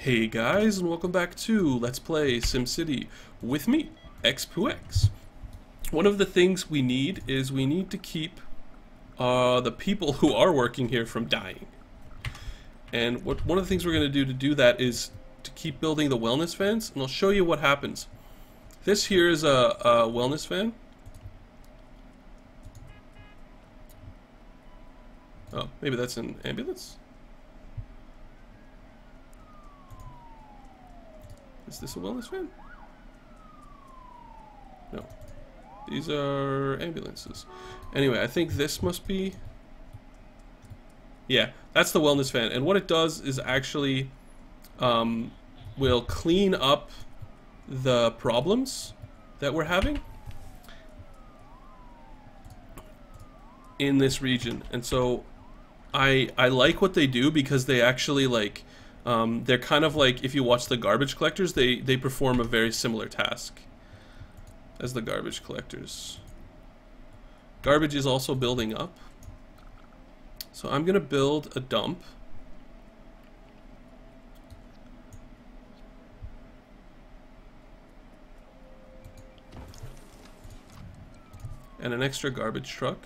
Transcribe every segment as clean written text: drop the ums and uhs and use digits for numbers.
Hey guys, and welcome back to Let's Play SimCity with me, X2X. One of the things we need is we need to keep the people who are working here from dying. And one of the things we're going to do that is to keep building the wellness vans, and I'll show you what happens. This here is a wellness van. Oh, maybe that's an ambulance? Is this a wellness van? No. These are ambulances. Anyway, I think this must be... Yeah, that's the wellness van. And what it does is actually will clean up the problems that we're having in this region. And so I like what they do because they actually like... they're kind of like, if you watch the garbage collectors, they perform a very similar task as the garbage collectors. Garbage is also building up. So I'm going to build a dump. And an extra garbage truck.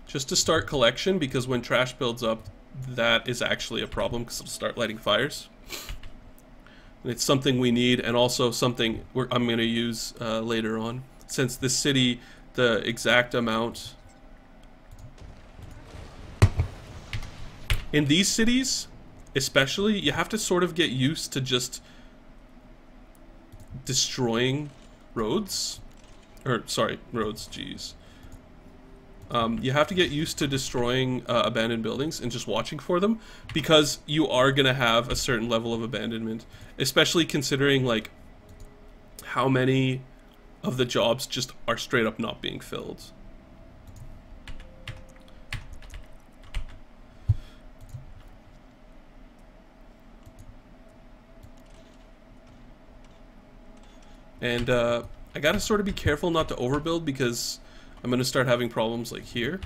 Just to start collection, because when trash builds up, that is actually a problem because it'll start lighting fires. And it's something we need, and also something I'm going to use later on. Since this city, the exact amount... In these cities, especially, you have to sort of get used to just destroying roads. Or, sorry, roads, jeez. You have to get used to destroying abandoned buildings and just watching for them, because you are going to have a certain level of abandonment, especially considering like how many of the jobs just are straight up not being filled. And I gotta sort of be careful not to overbuild, because I'm going to start having problems like here.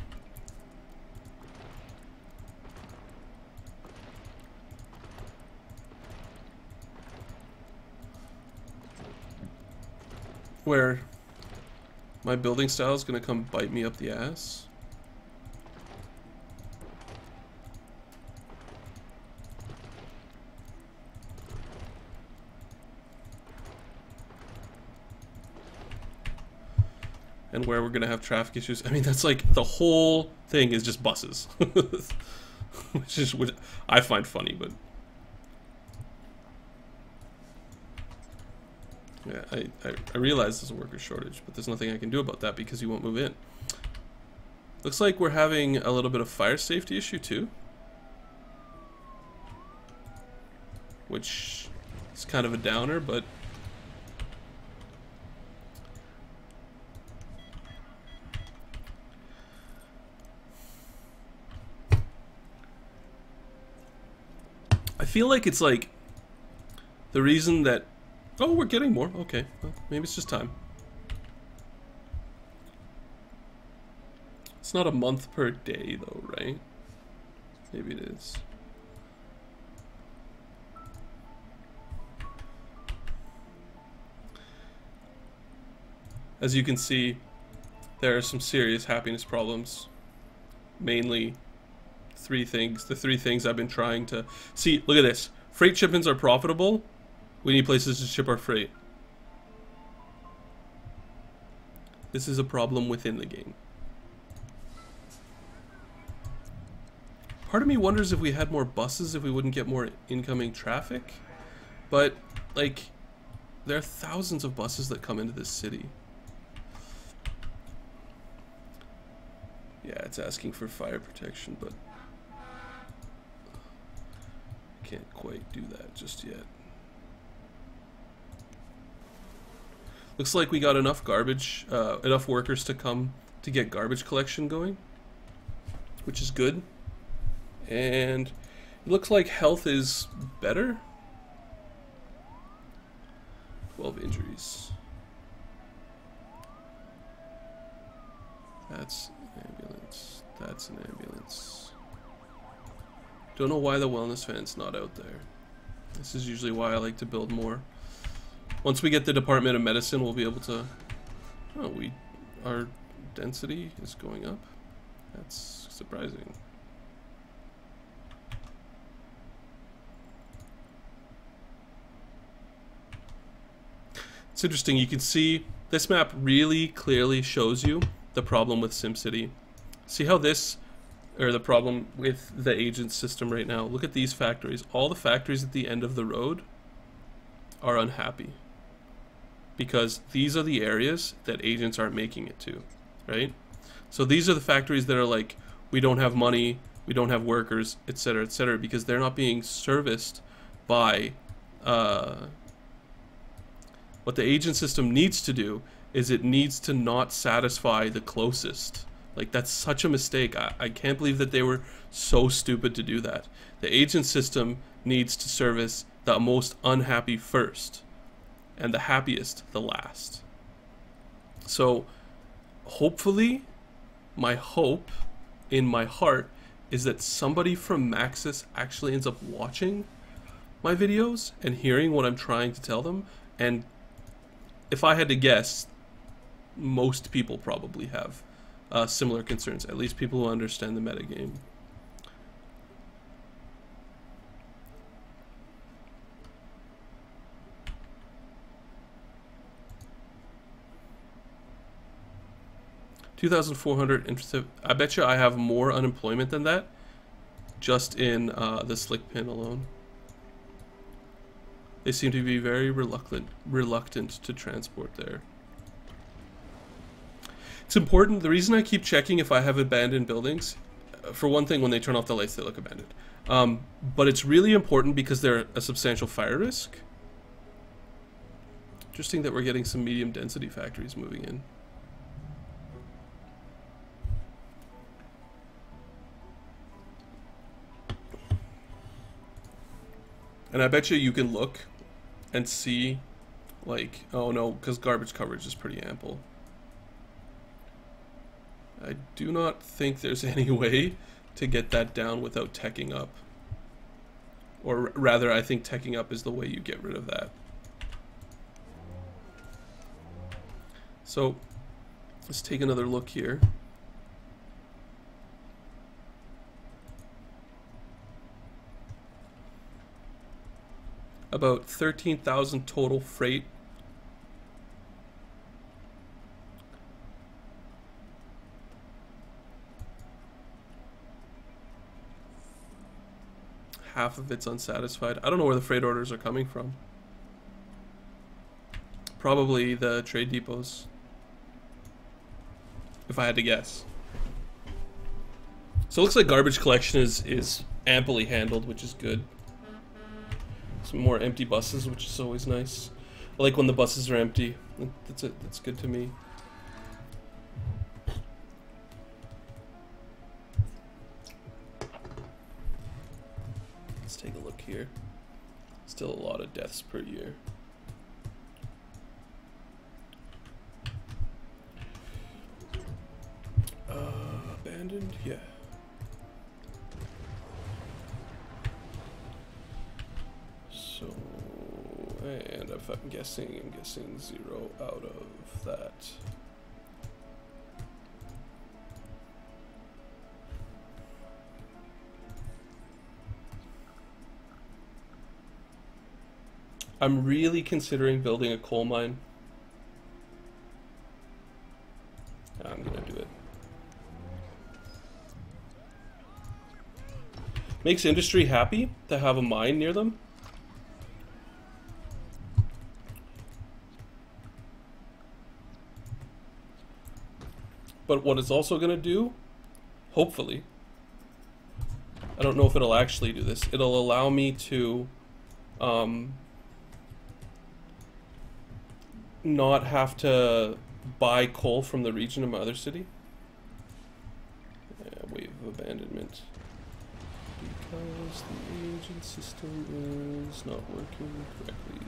Where my building style is going to come bite me up the ass. And where we're going to have traffic issues. I mean, that's like, the whole thing is just buses. which I find funny, but... Yeah, I realize there's a worker shortage, but there's nothing I can do about that because you won't move in. Looks like we're having a little bit of fire safety issue too. Which is kind of a downer, but... I feel like it's like the reason that... Oh, we're getting more. Okay, well, maybe it's just time. It's not a month per day though, right? Maybe it is. As you can see, there are some serious happiness problems. Mainly three things. The three things I've been trying to... See, look at this. Freight shipments are profitable. We need places to ship our freight. This is a problem within the game. Part of me wonders if we had more buses, if we wouldn't get more incoming traffic. But, like, there are thousands of buses that come into this city. Yeah, it's asking for fire protection, but... can't quite do that just yet. Looks like we got enough garbage, enough workers to come to get garbage collection going, which is good. And it looks like health is better. 12 injuries. That's an ambulance. That's an ambulance. Don't know why the wellness fan's not out there. This is usually why I like to build more. Once we get the Department of Medicine, we'll be able to... Oh, our density is going up. That's surprising. It's interesting. You can see this map really clearly shows you the problem with SimCity. See how this, or the problem with the agent system right now. Look at these factories. All the factories at the end of the road are unhappy because these are the areas that agents aren't making it to, right? So these are the factories that are like, we don't have money, we don't have workers, etc., because they're not being serviced by what the agent system needs to do is it needs to not satisfy the closest. Like, that's such a mistake. I can't believe that they were so stupid to do that. The agent system needs to service the most unhappy first, and the happiest the last. So, hopefully, my hope in my heart is that somebody from Maxis actually ends up watching my videos and hearing what I'm trying to tell them. And if I had to guess, most people probably have similar concerns, at least people who understand the metagame. $2,400 I bet you I have more unemployment than that just in the slick pin alone. They seem to be very reluctant to transport there. It's important. The reason I keep checking if I have abandoned buildings, for one thing, when they turn off the lights, they look abandoned. But it's really important because they're a substantial fire risk. Interesting that we're getting some medium density factories moving in. And I bet you can look and see, like, oh no, because garbage coverage is pretty ample. I do not think there's any way to get that down without teching up. Or rather, I think teching up is the way you get rid of that. So, let's take another look here. About 13,000 total freight. Half of it's unsatisfied. I don't know where the freight orders are coming from. Probably the trade depots, if I had to guess. So it looks like garbage collection is amply handled, which is good. Some more empty buses, which is always nice. I like when the buses are empty. That's good to me. Let's take a look here. Still a lot of deaths per year. Abandoned? Yeah. So, and if I'm guessing 0 out of that. I'm really considering building a coal mine. I'm gonna do it. Makes industry happy to have a mine near them. But what it's also going to do, hopefully, I don't know if it'll actually do this, it'll allow me to not have to buy coal from the region of my other city. Yeah, wave of abandonment. Because the agent system is not working correctly.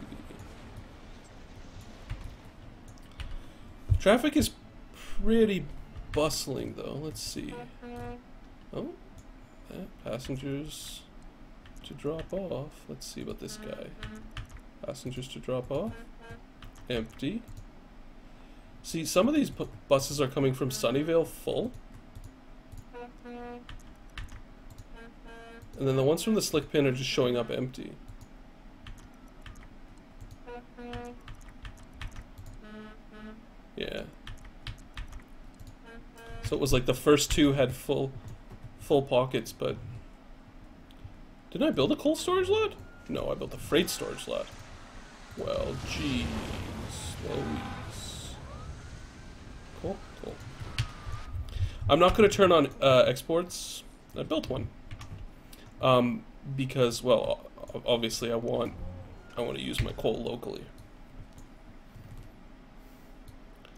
Traffic is pretty bustling though. Let's see. Oh, yeah, passengers to drop off. Let's see about this guy. Passengers to drop off. Empty. See, some of these buses are coming from Sunnyvale full. And then the ones from the Slick Pin are just showing up empty. Yeah. So it was like the first two had full pockets, but... Didn't I build a coal storage lot? No, I built a freight storage lot. Well, jeez. Louise. Cool, cool. I'm not going to turn on exports. I built one. Because, well, obviously I want to use my coal locally.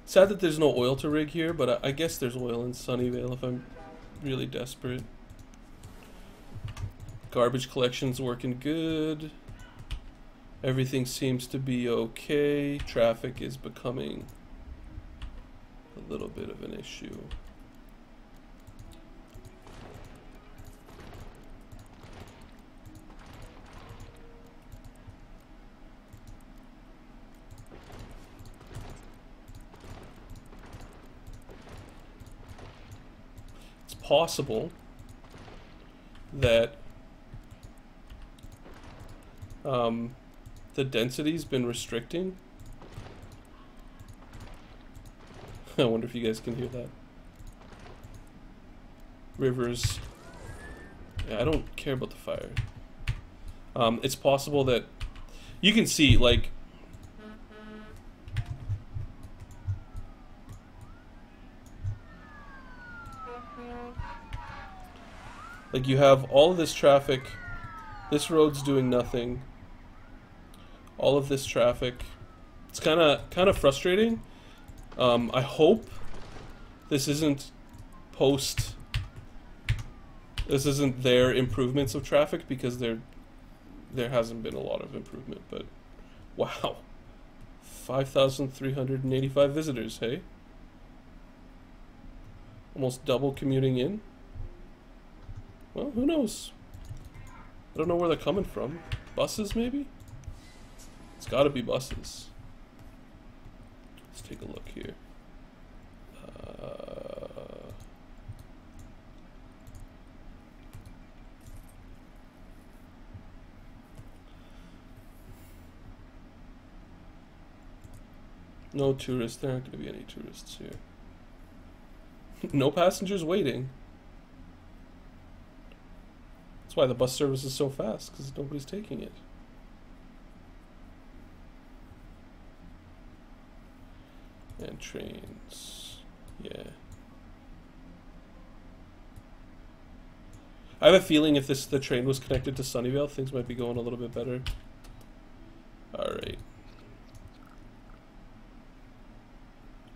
Sad that there's no oil to rig here, but I guess there's oil in Sunnyvale if I'm really desperate. Garbage collection's working good. Everything seems to be okay. Traffic is becoming a little bit of an issue. It's possible that the density's been restricting. I wonder if you guys can hear that. Rivers. Yeah, I don't care about the fire. It's possible that you can see, like, you have all of this traffic. This road's doing nothing. All of this traffic. It's kind of frustrating. I hope this isn't this isn't their improvements of traffic, because there hasn't been a lot of improvement. But wow, 5,385 visitors. Hey, almost double commuting in. Well, who knows? I don't know where they're coming from. Buses, maybe? It's gotta be buses. Let's take a look here. No tourists. There aren't gonna be any tourists here. No passengers waiting. That's why the bus service is so fast, because nobody's taking it. And trains. Yeah. I have a feeling if the train was connected to Sunnyvale, things might be going a little bit better. Alright.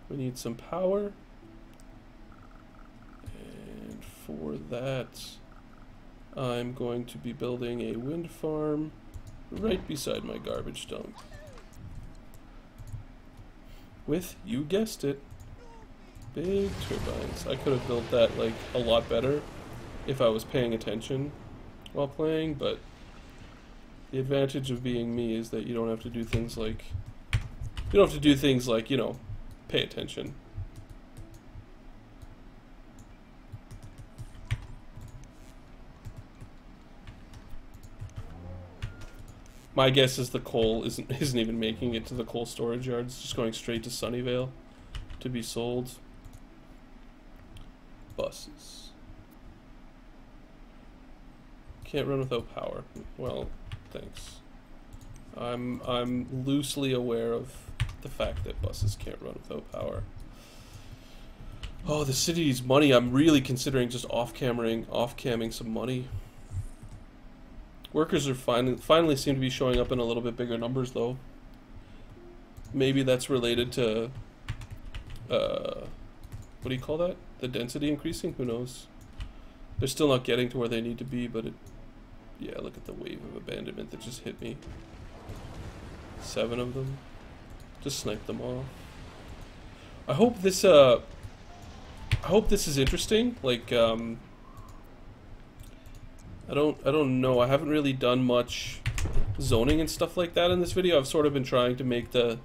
We need some power. And for that, I'm going to be building a wind farm right beside my garbage dump. With, you guessed it, big turbines. I could have built that like a lot better if I was paying attention while playing, but the advantage of being me is that you don't have to do things like, you know, pay attention. My guess is the coal isn't even making it to the coal storage yards. It's just going straight to Sunnyvale to be sold. Buses. Can't run without power. Well, thanks. I'm loosely aware of the fact that buses can't run without power. Oh, the city's money. I'm really considering just off-camming some money. Workers are finally seem to be showing up in a little bit bigger numbers, though. Maybe that's related to, what do you call that? The density increasing? Who knows? They're still not getting to where they need to be, but yeah, look at the wave of abandonment that just hit me. 7 of them. Just snipe them off. I hope this is interesting. Like, I don't know. I haven't really done much zoning and stuff like that in this video. I've sort of been trying to make the